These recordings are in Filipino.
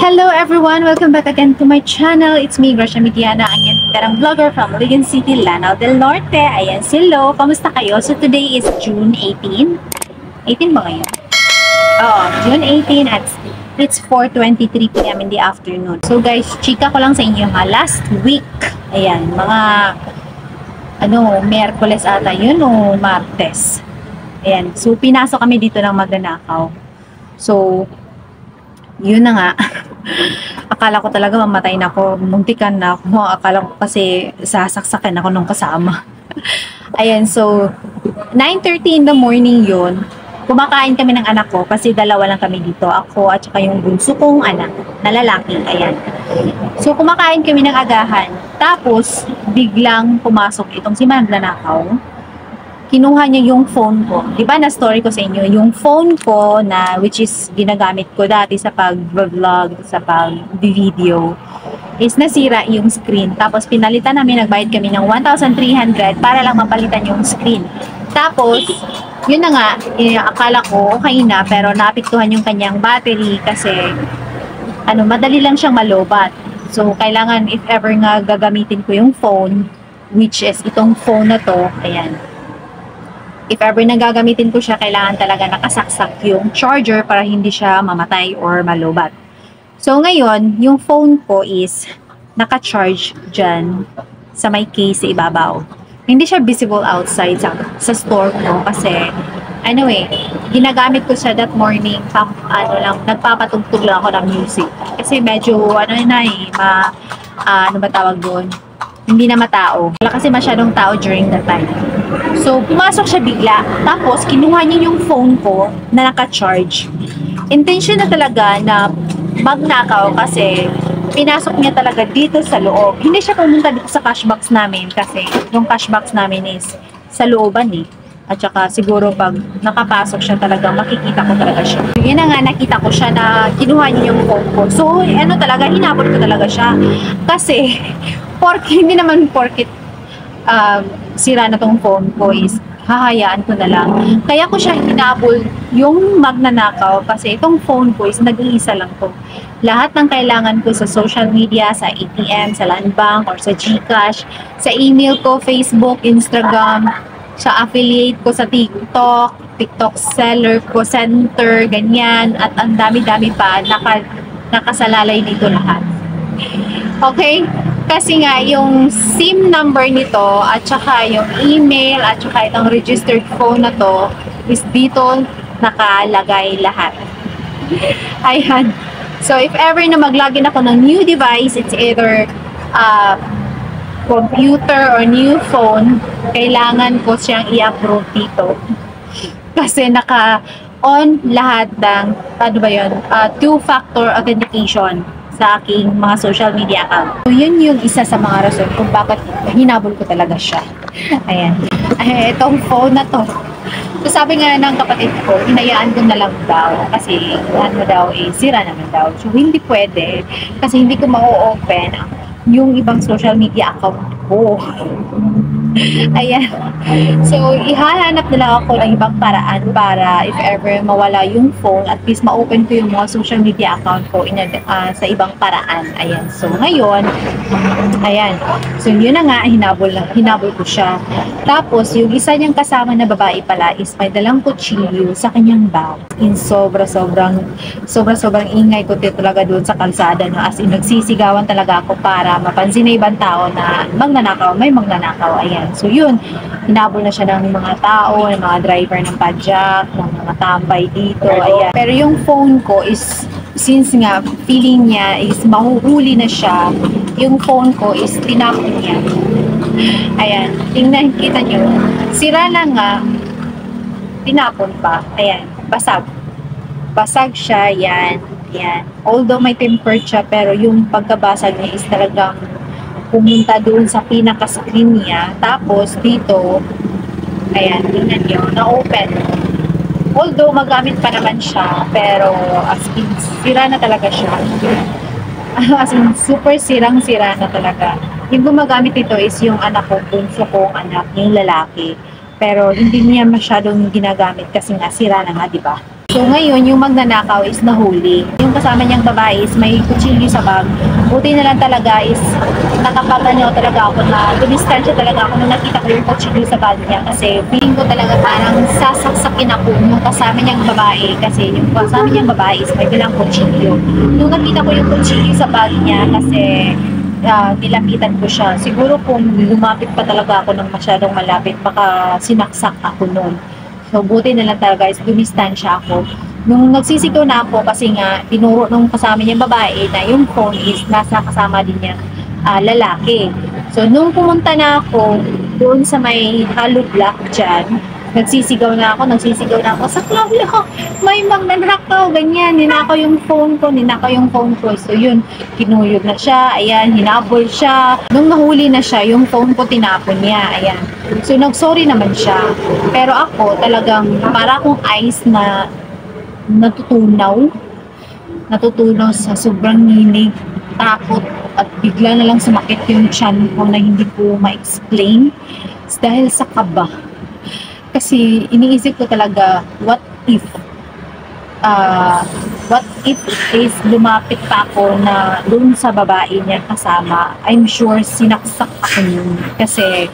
Hello everyone! Welcome back again to my channel. It's me, Gracia Midiana, ang yan vlogger from Ligan City, Lanao del Norte. Ayan, hello! Kamusta kayo? So today is June 18. 18 ba ngayon? Oo, June 18 at it's 4:23 p.m. in the afternoon. So guys, chika ko lang sa inyo last week, ayan, mga Miyerkules ata yun o Martes. Ayan, so pinasok kami dito ng magnanakaw. So, yun na nga. Akala ko talaga mamatay na ako, muntikan na ako. Akala ko kasi sasaksakin ako nung kasama. Ayan, so 9:30 in the morning yun. Kumakain kami ng anak ko kasi dalawa lang kami dito. Ako at saka yung bunso kong anak na lalaki. Ayan. So kumakain kami ng agahan. Tapos biglang pumasok itong si magnanakaw. Kinuha niya yung phone ko. Diba na-story ko sa inyo? Yung phone ko na which is ginagamit ko dati sa pag-vlog, sa pag-video is nasira yung screen. Tapos pinalitan namin, nagbayad kami ng 1,300 para lang mapalitan yung screen. Tapos, yun na nga, akala ko okay na pero naapektuhan yung kanyang battery kasi madali lang siyang malobat. So, kailangan if ever nga gagamitin ko yung phone, which is itong phone na to, ayan. If ever na gagamitin ko siya, kailangan talaga nakasaksak yung charger para hindi siya mamatay or malobat. So ngayon, yung phone ko is naka-charge dyan sa may case sa ibabaw. Hindi siya visible outside sa store ko kasi anyway, ginagamit ko siya that morning nagpapatugtog lang ako ng music. Kasi medyo tawag doon? Hindi na matao. Wala kasi masyadong tao during that time. So, pumasok siya bigla. Tapos, kinuha niya yung phone ko na naka-charge. Intention na talaga na magnakaw kasi pinasok niya talaga dito sa loob. Hindi siya pumunta dito sa cashbox namin kasi yung cashbox namin is sa looban eh. At saka siguro pag nakapasok siya talaga, makikita ko talaga siya. Yun na nga, nakita ko siya na kinuha niya yung phone ko. So, hinabol ko talaga siya. Kasi, hindi naman porkit sira na tong phone ko is hahayaan ko na lang. Kaya ko siya hinabol yung magnanakaw kasi itong phone ko is nag-iisa lang to. Lahat ng kailangan ko sa social media, sa ATM, sa Land Bank, or sa GCash, sa email ko, Facebook, Instagram, sa affiliate ko sa TikTok seller ko, center, ganyan, at ang dami-dami pa, nakasalalay dito lahat. Okay? Kasi nga, yung SIM number nito, at saka yung email, at saka itong registered phone na to, is dito nakalagay lahat. Ayan. So, if ever na mag-login ako ng new device, it's either computer or new phone, kailangan ko siyang i-approve dito. Kasi naka-on lahat ng, two-factor authentication sa aking mga social media account. So, yun yung isa sa mga rason kung bakit hinabol ko talaga siya. Ayan. Itong phone na to. So, sabi nga ng kapatid ko, hinayaan ko na lang daw kasi sira naman daw. So, hindi pwede kasi hindi ko ma-open yung ibang social media account ko. Ayan. So, ihahanap na lang ako ng ibang paraan para if ever mawala yung phone, at least ma-open ko yung mga social media account ko sa ibang paraan. Ayan. So, ngayon, ayan. So, yun na nga, hinabol ko siya. Tapos, yung isa niyang kasama na babae pala is may dalang kutsilyo sa kanyang bag. Sobrang ingay ko talaga doon sa kalsada. No? As in, nagsisigawan talaga ako para mapansin na ibang tao na may magnanakaw. Ayan. So yun, hinabol na siya ng mga tao, ng mga driver ng padjak, ng mga tambay dito, ayan. Pero yung phone ko is, since nga, feeling niya is mahuhuli na siya, yung phone ko is tinapon niya. Ayan, tingnan, kita nyo. Sira na nga, tinapon pa, ayan, basag. Basag siya, yan, yan. Although may tempered siya, pero yung pagkabasag niya is talagang pumunta doon sa pinaka-screen niya. Tapos, dito, ayan, tingnan nyo, na-open. Although, magamit pa naman siya, pero, as in, sira na talaga siya. As in, super sirang-sira na talaga. Yung gumagamit ito is yung anak ko, bunso kong anak, yung lalaki. Pero, hindi niya masyadong ginagamit kasi nga, sira na nga, diba? So ngayon, yung magnanakaw is nahuli. Yung kasama niyang babae is may kutsilyo sa bag. Buti na lang talaga is nakapagano talaga ako na dumistansya talaga ako nung nakita ko yung kutsilyo sa bag niya. Kasi feeling ko talaga parang sasaksakin ako yung kasama niyang babae. Kasi yung kasama niyang babae is may bilang kutsilyo. Nung nakita ko yung kutsilyo sa bag niya kasi nilapitan ko siya. Siguro kung lumapit pa talaga ako ng masyadong malapit, baka sinaksak ako noon. So, buti na lang talaga guys, dumistansya ako. Nung nagsisigaw na ako, kasi nga, tinuro nung kasama niyang babae na yung phone is nasa kasama din niya lalaki. So, nung pumunta na ako doon sa may hollow block dyan, nagsisigaw na ako. Sa Claudio, may magnanakaw, ganyan. Ninakaw yung phone ko. So, yun, kinuyog na siya. Ayan, hinabol siya. Nung nahuli na siya, yung phone ko tinapon niya. Ayan. So, nag-sorry naman siya. Pero ako, talagang, para akong ice na natutunaw sa sobrang nginig, takot, at bigla na lang sumakit yung tiyan ko na hindi ko ma-explain. Dahil sa kaba. Kasi iniisip ko talaga, what if is lumapit pa ako na doon sa babae niya kasama. I'm sure sinaksak ako yun. Kasi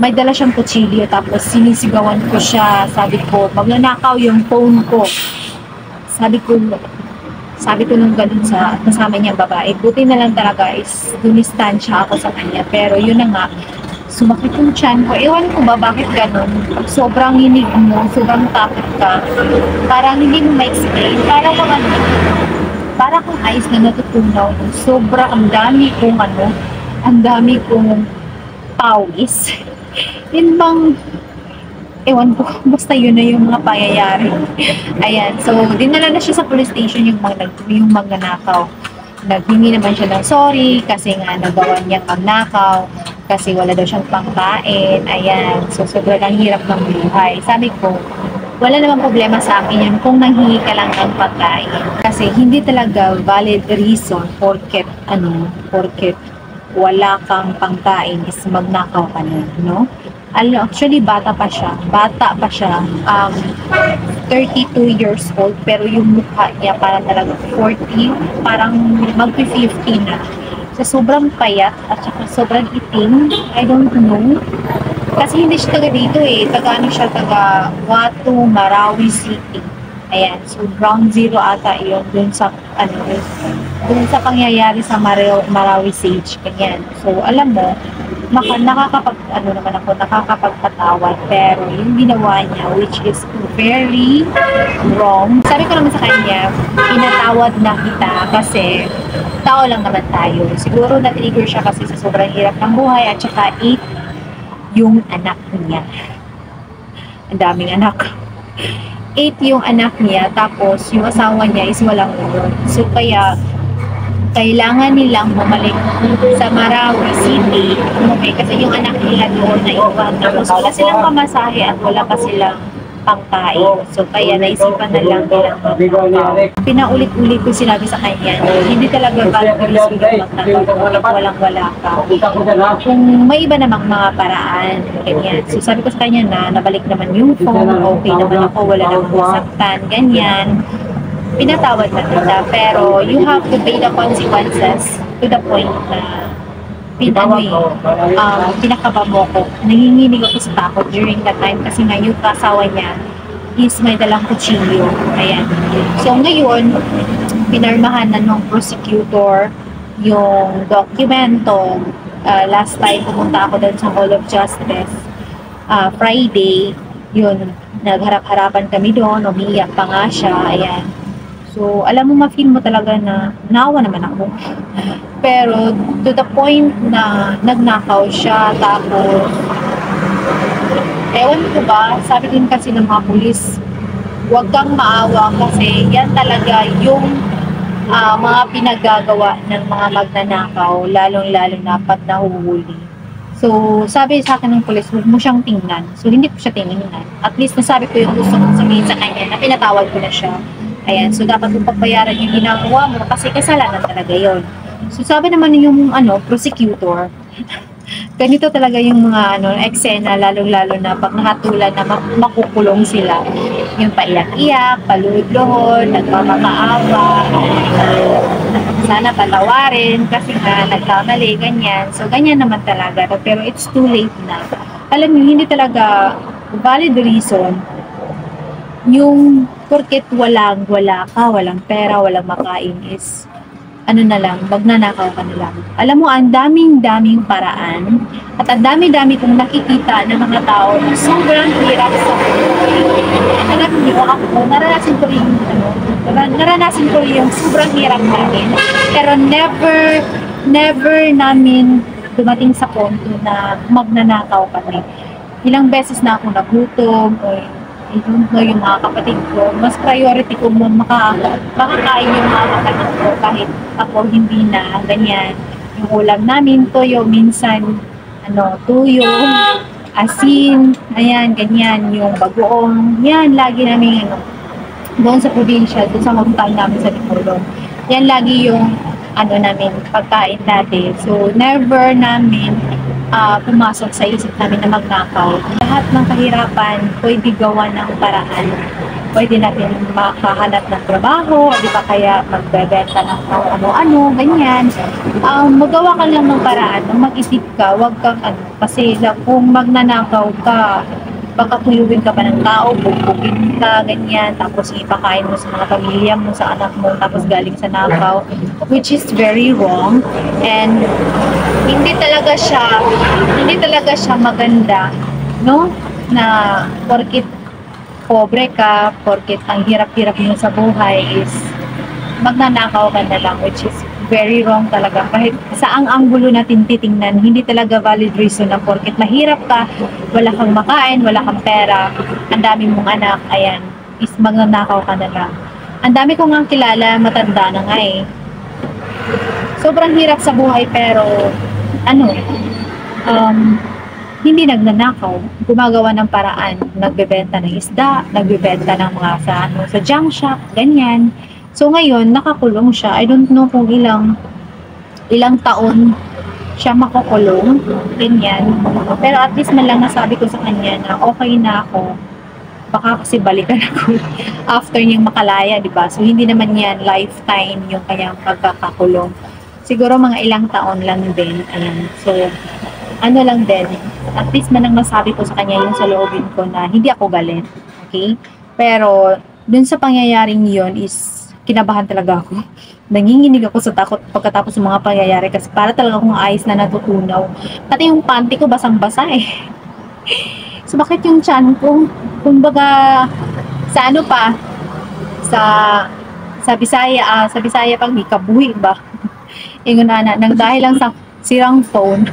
may dala siyang kutsilyo tapos sinisigawan ko siya. Sabi ko, magnanakaw yung phone ko. Sabi ko nung ganun sa kasama niyang babae. Buti na lang talaga is dumistansya ako sa kanya. Pero yun na nga, sumakit yung tiyan ko. Ewan ko ba bakit ganun? Sobrang hinig mo, sobrang takot ka. Parang hindi mo ma-explain. Parang kung ice na natutunaw. Sobrang ang dami kong pawis. Yun bang, ewan ko, basta yun na yung mga pangyayari. Ayan, so dinala na siya sa police station yung magnanakaw. Naghingi naman siya ng sorry kasi nga nagawa niyang magnakaw. Kasi wala daw siyang pangkain. Ayan. So, sobrang hirap ng buhay. Sabi ko, wala namang problema sa akin yan kung nanghingi ka lang ng pagkain. Kasi hindi talaga valid reason porket wala kang pangkain is magnakaw ka na, no? Actually, bata pa siya. 32 years old. Pero yung mukha niya parang talaga 40. Parang mag-50 na. So, sobrang payat at saka sobrang itim. I don't know. Kasi hindi siya taga dito taga Watu, Marawi City. Ayan. So, ground zero ata yun dun sa pangyayari sa Marawi Sage. Ganyan. So, alam mo, nakakapagpatawad. Pero, yung ginawa niya, which is very wrong. Sabi ko naman sa kanya, pinatawad na kita kasi tao lang naman tayo. Siguro na-trigger siya kasi sa sobrang hirap ng buhay at saka yung anak niya. Ang daming anak. 8 yung anak niya, tapos yung asawa niya is walang ulo. So kaya kailangan nilang bumalik sa Marawi City. Okay, kasi yung anak nila doon na iwan. Tapos wala silang pamasahe at wala pa silang pangkain. So kaya naisipan na lang nilang magpapakaw. Pinaulit-ulit ko sinabi sa kanya, hindi talaga valid reason yung magtataw. Walang-wala ka. Kung may iba namang mga paraan, ganyan. So sabi ko sa kanya na nabalik naman yung phone, okay naman ako, wala namang masaktan, ganyan. Pinatawad na kita, pero you have to pay the consequences to the point na pinakaba mo ko. Nanginginig ako sa takot during that time kasi nga yung kasawa niya is may dalang kutsilyo. Ayan. So ngayon, pinarmahan na ng prosecutor yung dokumento. Last time pumunta ako doon sa Hall of Justice. Friday, yun, nagharap-harapan kami doon, umiiyak pa nga siya. Ayan. So, alam mo, ma-feel mo talaga na naawa naman ako. Pero, to the point na nagnakaw siya, tapos, ewan ko ba, sabi din kasi ng mga pulis, huwag kang maawa kasi yan talaga yung mga pinagagawa ng mga magnanakaw, lalong-lalo na pag nahuhuli. So, sabi sa akin ng pulis, huwag mo siyang tingnan. So, hindi ko siya tingnan. At least, nasabi ko yung gusto kong sabihin sa kanya na pinatawad ko na siya. Ayan, so dapat mong pagbayaran yung ginagawa mo kasi kasalanan talaga yon. So sabi naman yung prosecutor, ganito talaga yung mga eksena, lalong-lalo na pag nahatulan na makukulong sila. Yung paiyak-iyak, paluhod-luhod, nagmamakaawa, sana patawarin kasi nga nagkamali, ganyan. So, ganyan naman talaga. Pero it's too late na. Alam niyo, hindi talaga valid reason yung porket wala ka, walang pera, walang makain is na lang, magnanakaw ka na lang. Alam mo, ang daming paraan at ang dami-dami kong nakikita ng mga tao na sobrang hirap sa buhay. Alam niyo, ako, naranasan ko yung sobrang hirap namin. Pero never namin dumating sa punto na magnanakaw kami. Ilang beses na ako nagutom o I don't know yung mga kapatid ko. Mas priority ko makakain yung mga kapatid ko kahit ako hindi na, ganyan. Yung ulam namin, toyo, minsan, tuyo, asin, ayan, ganyan, yung bagoong, yan, lagi namin, doon sa probinsya, doon sa hometown namin sa Licolon. Yan lagi yung, namin, pagkain dati. So, never namin pumasok sa isip namin na magnakaw. Lahat ng kahirapan, pwede gawa ng paraan. Pwede natin makahanap ng trabaho, o di ba kaya magbebenta ng ano-ano, ganyan. Magawa ka lang ng paraan, mag-isip ka, wag kang kasi kung magnanakaw ka, baka tuyuin ka pa ng tao, bubugin ka, ganyan, tapos ipakain mo sa mga pamilya mo, sa anak mo, tapos galing sa nakaw, which is very wrong, and hindi talaga siya maganda, no? Na porkit pobre ka, porkit ang hirap-hirap mo sa buhay is magnanakaw ka na lang, which is very wrong talaga. Kahit saang anggulo natin titingnan, hindi talaga valid reason na porkit mahirap ka, wala kang makain, wala kang pera, ang dami mong anak, ayan, is magnanakaw ka na lang. Ang dami ko nga kilala, matanda na nga eh. Sobrang hirap sa buhay pero hindi nagnanakaw, gumagawa ng paraan, nagbebenta ng isda, nagbebenta ng mga sa junk shop, ganyan. So ngayon, nakakulong siya. I don't know kung ilang taon siya makukulong, ganyan. Pero at least man lang nasabi ko sa kanya na okay na ako. Baka kasi balikan ako after niyang makalaya, di ba? So hindi naman yan lifetime yung kanyang pagkakakulong. Siguro mga ilang taon lang din. Ayan. So, lang din. At least man ang nasabi ko sa kanya yung sa loobin ko na hindi ako galit. Okay? Pero, dun sa pangyayaring yun is, kinabahan talaga ako. Nanginginig ako sa takot pagkatapos ng mga pangyayari kasi para talaga akong ayos na natutunaw. Pati yung panty ko basang-basa eh. So, bakit yung tiyan ko? Kumbaga, sa Bisaya pang ikabuhi ba? Yung nang dahil lang sa sirang phone.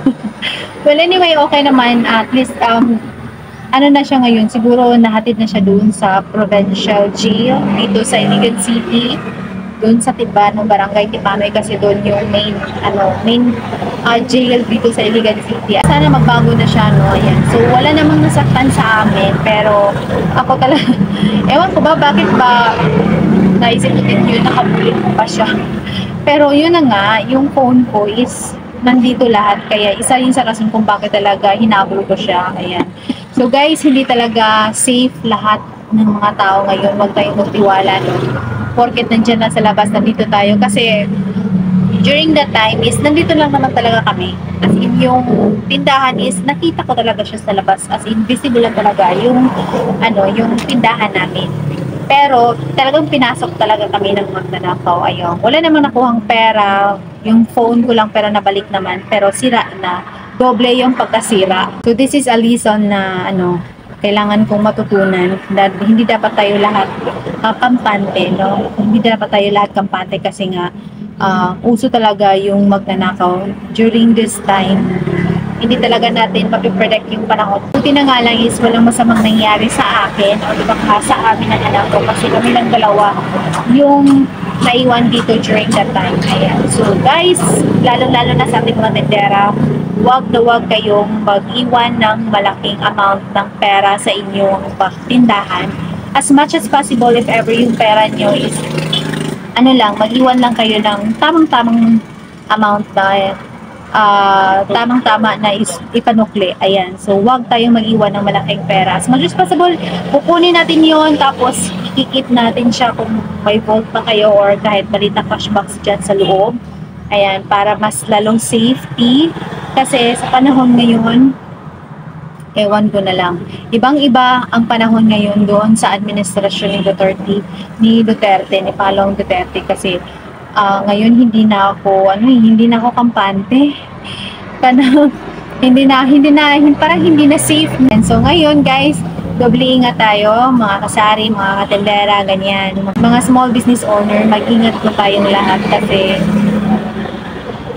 Well, anyway, okay naman. At least, na siya ngayon? Siguro nahatid na siya doon sa provincial jail dito sa Iligan City. Doon sa Tibano, Barangay Tipanoy kasi doon yung main jail dito sa Iligan City. Sana magbago na siya, no? Ayan. So, wala namang nasaktan sa amin. Pero, ako talaga, ewan ko ba, bakit ba naisip ko din yun, nakabulit pa siya. Pero yun na nga, yung phone ko is nandito lahat. Kaya isa yun sa rason kung bakit talaga hinabol ko siya. Ayan. So guys, hindi talaga safe lahat ng mga tao ngayon. Huwag tayong magtiwala. No? Porket nandyan na sa labas, nandito tayo. Kasi during that time is nandito lang naman talaga kami. As in yung tindahan is nakita ko talaga siya sa labas. As in visible lang talaga yung tindahan namin. Pero talagang pinasok talaga kami ng magnanakaw. Ayun. Wala namang nakuhang pera. Yung phone ko lang pero nabalik naman. Pero sira na. Doble yung pagkasira. So this is a lesson na kailangan kong matutunan. Hindi dapat tayo lahat kampante. No? Hindi dapat tayo lahat kampante kasi nga uso talaga yung magnanakaw during this time. Hindi talaga natin mapipredict yung panahon. Buti na nga lang is walang masamang nangyari sa akin o diba sa amin ng anak ko kasi kami lang dalawa yung naiwan dito during that time. Ayan. So guys, lalo-lalo na sa ating mga tendera, wag na wag kayong mag-iwan ng malaking amount ng pera sa inyong tindahan. As much as possible, if ever yung pera nyo is mag-iwan lang kayo ng tamang-tamang amount na tamang-tama na ipanukli. Ayan. So, wag tayong mag-iwan ng malaking pera. As much as possible, kukunin natin yon tapos ikikip natin siya kung may vault pa kayo or kahit balita cash box dyan sa loob. Ayan, para mas lalong safety. Kasi sa panahon ngayon, ewan ko na lang. Ibang-iba ang panahon ngayon doon sa administrasyon ni Duterte, ni Palong Duterte kasi ngayon hindi na ako kampante. Parang hindi na safe. And so ngayon guys, doble ingat tayo, mga kasari, mga katendera, ganyan. Mga small business owner, mag-ingat po tayong lahat kasi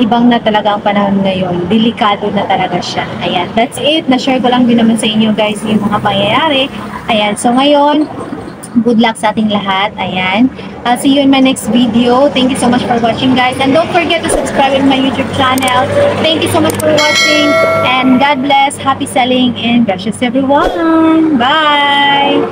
ibang na talaga ang panahon ngayon. Delikado na talaga siya. Ayan, that's it. Na-share ko lang din naman sa inyo guys yung mga pangyayari. Ayan, so ngayon, good luck sa ating lahat. Ayan. I'll see you in my next video. Thank you so much for watching guys. And don't forget to subscribe to my YouTube channel. Thank you so much for watching. And God bless. Happy selling and gracious everyone. Bye!